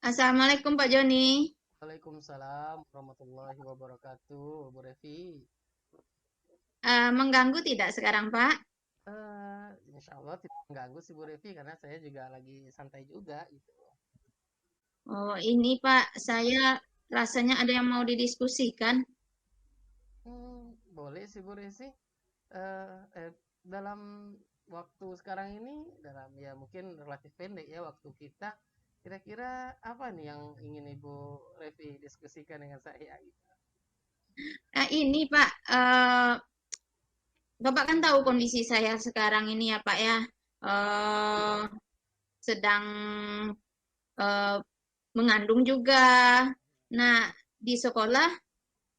Assalamualaikum Pak Joni. Waalaikumsalam warahmatullahi wabarakatuh, Bu Revi. Mengganggu tidak sekarang Pak? Insya Allah tidak mengganggu sih Bu Revi karena saya juga lagi santai juga gitu. Oh ini Pak, saya rasanya ada yang mau didiskusikan. Boleh sih Bu Revi. Eh, eh, dalam waktu sekarang ini, dalam ya mungkin relatif pendek ya waktu kita, kira-kira apa nih yang ingin Ibu Revi diskusikan dengan saya gitu? Ini Pak, Bapak kan tahu kondisi saya sekarang ini ya Pak ya. Eh, Sedang eh, mengandung juga. Nah, di sekolah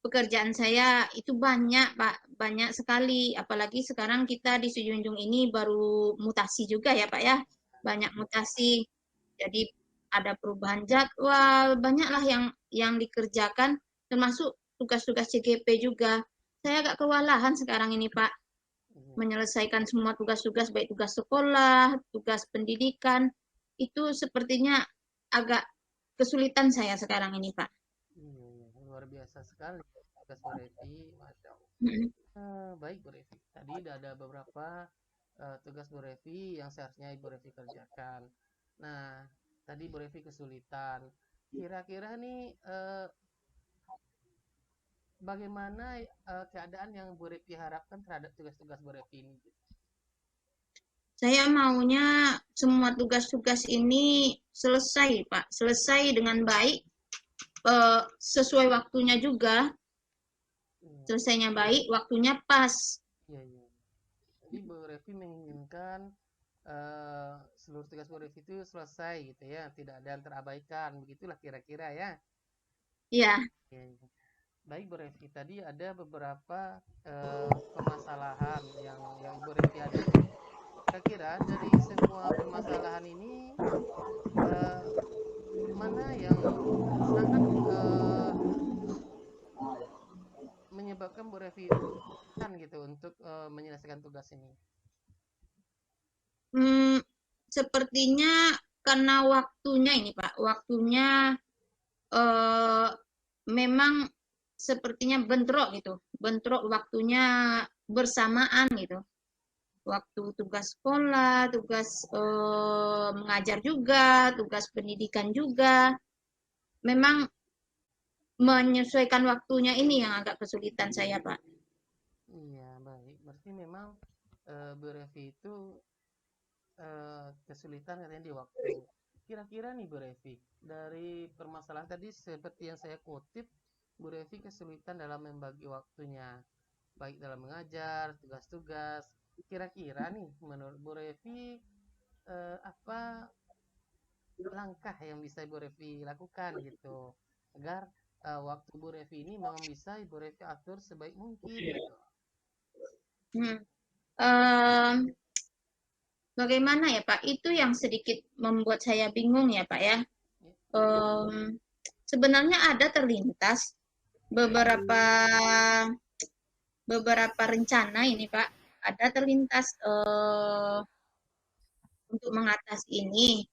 pekerjaan saya itu banyak Pak, banyak sekali. Apalagi sekarang kita di Sejunjung ini baru mutasi juga ya Pak ya. Banyak mutasi. Jadi ada perubahan jadwal, banyaklah yang dikerjakan, termasuk tugas-tugas CGP juga. Saya agak kewalahan sekarang ini Pak, Iya, menyelesaikan semua tugas-tugas, baik tugas sekolah, tugas pendidikan, itu sepertinya agak kesulitan saya sekarang ini Pak. iya, iya. Luar biasa sekali tugas Bu Revi, Masya Allah. Mm-mm. Baik Bu Revi, tadi udah ada beberapa tugas Bu Revi yang seharusnya Ibu Revi kerjakan. Nah, tadi Bu Revi kesulitan. Kira-kira nih bagaimana keadaan yang Bu Revi harapkan terhadap tugas-tugas Bu Revi ini? Saya maunya semua tugas-tugas ini selesai, Pak. Selesai dengan baik, sesuai waktunya juga. Iya, Selesainya baik, waktunya pas. iya, iya. Jadi Bu Revi menginginkan seluruh tugas Bu Revi itu selesai gitu ya, tidak ada yang terabaikan, begitulah kira-kira ya. Ya, Iya, iya. Baik Bu Revi, tadi ada beberapa permasalahan yang Ibu Revi hadapi. Kira-kira dari semua permasalahan ini eh, mana yang sangat menyebabkan Bu Revi kan gitu untuk menyelesaikan tugas ini? hmm, sepertinya karena waktunya ini, Pak. Waktunya eh, memang sepertinya bentrok gitu. Bentrok waktunya bersamaan gitu. Waktu tugas sekolah, tugas mengajar juga, tugas pendidikan juga. Memang menyesuaikan waktunya ini yang agak kesulitan saya, Pak. Iya, baik. Berarti memang Bu Revi itu kesulitan katanya di waktu. Kira-kira nih Bu Revi, dari permasalahan tadi seperti yang saya kutip, Bu Revi kesulitan dalam membagi waktunya, baik dalam mengajar, tugas-tugas. Kira-kira nih, menurut Bu Revi, apa langkah yang bisa Ibu Revi lakukan gitu, agar waktu Bu Revi ini memang bisa Ibu Revi atur sebaik mungkin gitu. Hmm. Um, Bagaimana ya, Pak? Itu yang sedikit membuat saya bingung ya, Pak ya. Ya, Um, Sebenarnya ada terlintas beberapa beberapa rencana ini, Pak. Ada terlintas untuk mengatasi ini.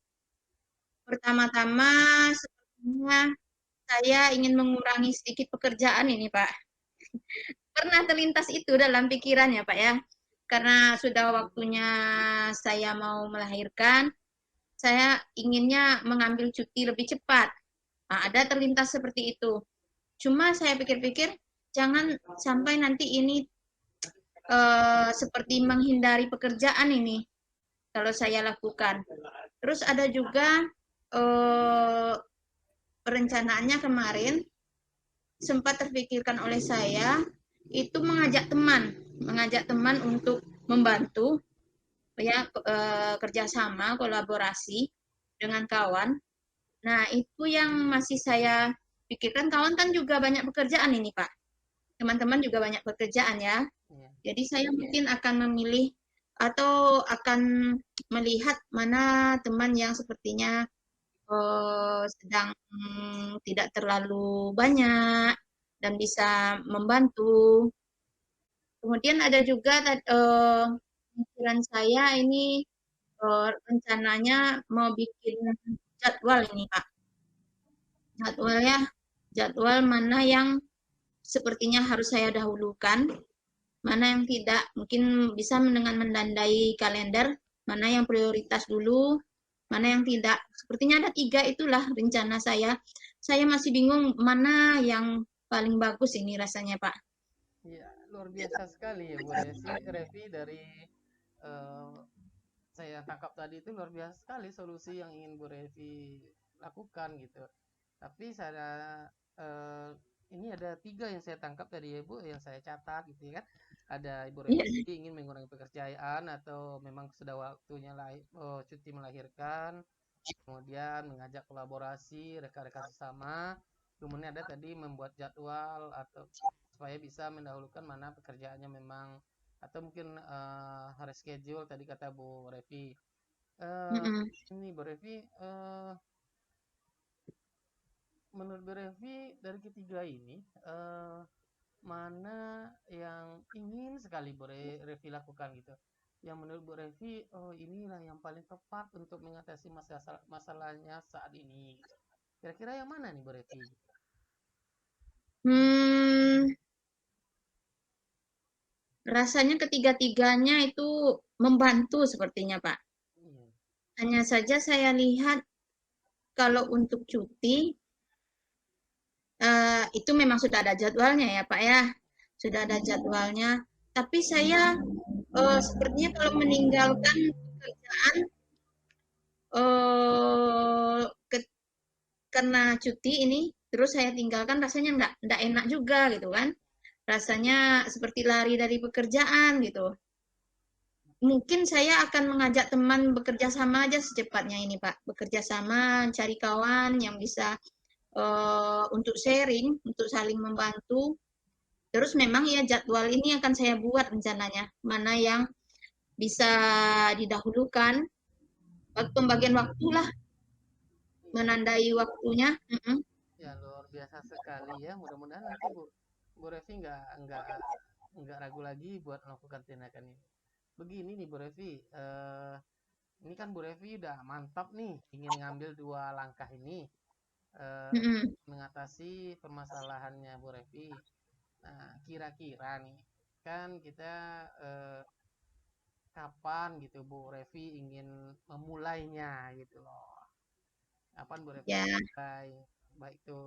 Pertama-tama, sepertinya saya ingin mengurangi sedikit pekerjaan ini, Pak. Pernah terlintas itu dalam pikiran ya, Pak ya. Karena sudah waktunya saya mau melahirkan, saya inginnya mengambil cuti lebih cepat. Nah, ada terlintas seperti itu. Cuma saya pikir-pikir, jangan sampai nanti ini seperti menghindari pekerjaan ini kalau saya lakukan. Terus ada juga eh, perencanaannya kemarin sempat terpikirkan oleh saya itu mengajak teman untuk membantu ya kerjasama kolaborasi dengan kawan. Nah itu yang masih saya pikirkan, kawan kan juga banyak pekerjaan ini Pak, teman-teman juga banyak pekerjaan ya. ya. Jadi saya mungkin akan memilih atau akan melihat mana teman yang sepertinya sedang tidak terlalu banyak dan bisa membantu. Kemudian ada juga pikiran saya ini rencananya mau bikin jadwal ini Pak. jadwal mana yang sepertinya harus saya dahulukan, mana yang tidak. Mungkin bisa dengan menandai kalender, mana yang prioritas dulu, mana yang tidak. Sepertinya ada 3 itulah rencana saya. Saya masih bingung mana yang paling bagus ini rasanya, Pak. Ya, luar biasa sekali ya Bu Revi dari eh, saya tangkap tadi itu luar biasa sekali solusi yang ingin Bu Revi lakukan gitu. Tapi saya eh, ini ada 3 yang saya tangkap tadi ya Bu, yang saya catat gitu ya kan. Ada Ibu Iya, Revi ingin mengurangi pekerjaan atau memang sudah waktunya cuti melahirkan, kemudian mengajak kolaborasi rekan-rekan sesama, kemudian ada tadi membuat jadwal atau supaya bisa mendahulukan mana pekerjaannya memang atau mungkin reschedule tadi kata Bu Revi. Eh, mm-mm. ini Bu Revi, menurut Bu Revi dari ketiga ini mana yang ingin sekali Bu Revi lakukan gitu? Yang menurut Bu Revi, oh inilah yang paling tepat untuk mengatasi masalahnya saat ini. Kira-kira yang mana nih Bu Revi? Hmm, rasanya ketiga-tiganya itu membantu sepertinya, Pak. Iya. Hanya saja saya lihat kalau untuk cuti, itu memang sudah ada jadwalnya ya, Pak ya. Sudah ada jadwalnya. Tapi saya sepertinya kalau meninggalkan pekerjaan eh, ke- karena cuti ini, terus saya tinggalkan rasanya enggak enak juga gitu kan. Rasanya seperti lari dari pekerjaan gitu. Mungkin saya akan mengajak teman bekerja sama aja secepatnya ini, Pak. Bekerja sama, cari kawan yang bisa untuk sharing, untuk saling membantu. Terus memang ya jadwal ini akan saya buat rencananya, mana yang bisa didahulukan, pembagian waktu lah, Iya. menandai waktunya. Ya luar biasa sekali ya. Mudah-mudahan nanti Bu Revi nggak ragu lagi buat melakukan tindakan ini. Begini nih Bu Revi, ini kan Bu Revi udah mantap nih ingin ngambil 2 langkah ini eh, Mm-mm. mengatasi permasalahannya Bu Revi. Nah, kira-kira nih kan kita eh, kapan gitu Bu Revi ingin memulainya gitu loh. Kapan Bu Revi Ya, mulai baik itu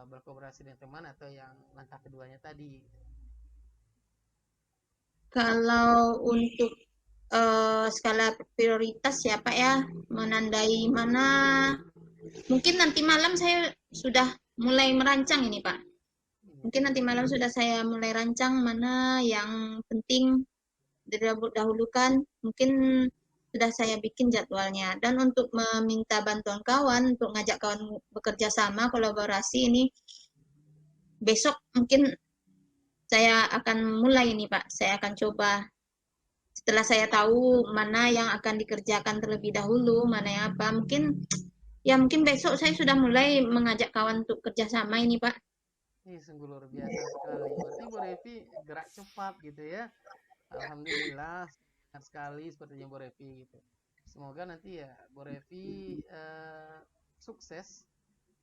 berkolaborasi dengan teman atau yang langkah keduanya tadi. kalau untuk skala prioritas ya Pak ya, menandai mana, mungkin nanti malam saya sudah mulai merancang ini Pak. Iya, Mungkin nanti malam sudah saya mulai rancang mana yang penting didahulukan. Mungkin sudah saya bikin jadwalnya. Dan untuk meminta bantuan kawan, untuk ngajak kawan bekerja sama, kolaborasi ini, besok mungkin saya akan mulai ini Pak. Saya akan coba setelah saya tahu mana yang akan dikerjakan terlebih dahulu, mana yang apa. Mungkin besok saya sudah mulai mengajak kawan untuk kerjasama ini Pak. ini sungguh luar biasa sekali. Berarti Bu Revi gerak cepat gitu ya. Alhamdulillah sangat sekali sepertinya Bu Revi gitu. Semoga nanti ya Bu Revi sukses.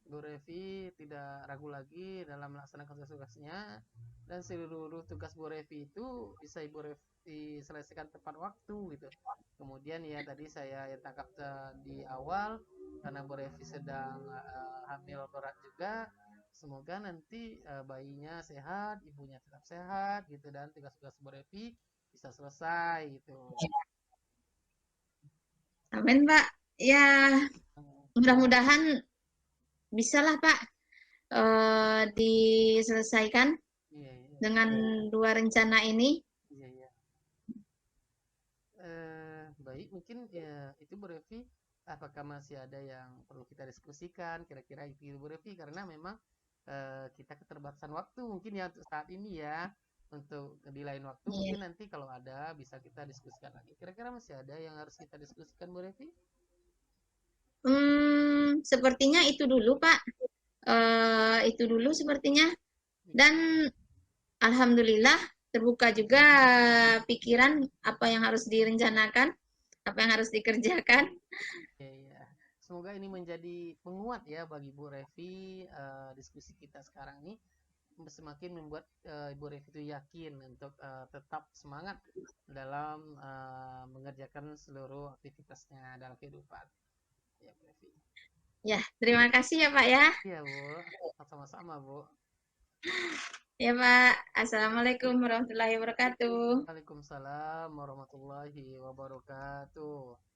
Bu Revi tidak ragu lagi dalam melaksanakan tugas-tugasnya dan seluruh tugas Bu Revi itu bisa Ibu Revi selesaikan tepat waktu gitu. Kemudian ya tadi saya yang tangkap di awal karena Bu Revi sedang hamil berat juga. Semoga nanti bayinya sehat, ibunya tetap sehat gitu dan tugas-tugas Bu Revi bisa selesai gitu. Amin Pak. Ya, mudah-mudahan bisalah Pak diselesaikan Iya, iya, dengan 2 rencana ini. iya, iya. Baik, mungkin ya itu Bu Revi, apakah masih ada yang perlu kita diskusikan? Kira-kira itu Bu Revi, karena memang kita keterbatasan waktu mungkin ya untuk saat ini ya. Untuk di lain waktu Iya. mungkin nanti kalau ada bisa kita diskusikan lagi. Kira-kira masih ada yang harus kita diskusikan Bu Revi? Sepertinya itu dulu Pak. Itu dulu sepertinya. Dan alhamdulillah terbuka juga pikiran apa yang harus direncanakan, apa yang harus dikerjakan. Iya, iya. semoga ini menjadi penguat ya bagi Bu Revi. Diskusi kita sekarang ini semakin membuat Ibu Revi itu yakin untuk tetap semangat dalam mengerjakan seluruh aktivitasnya dalam kehidupan. Ya, Bu Revi. Ya, terima kasih ya Pak ya. Iya, Bu. Sama-sama, Bu. Ya Pak. Assalamualaikum warahmatullahi wabarakatuh. Waalaikumsalam warahmatullahi wabarakatuh.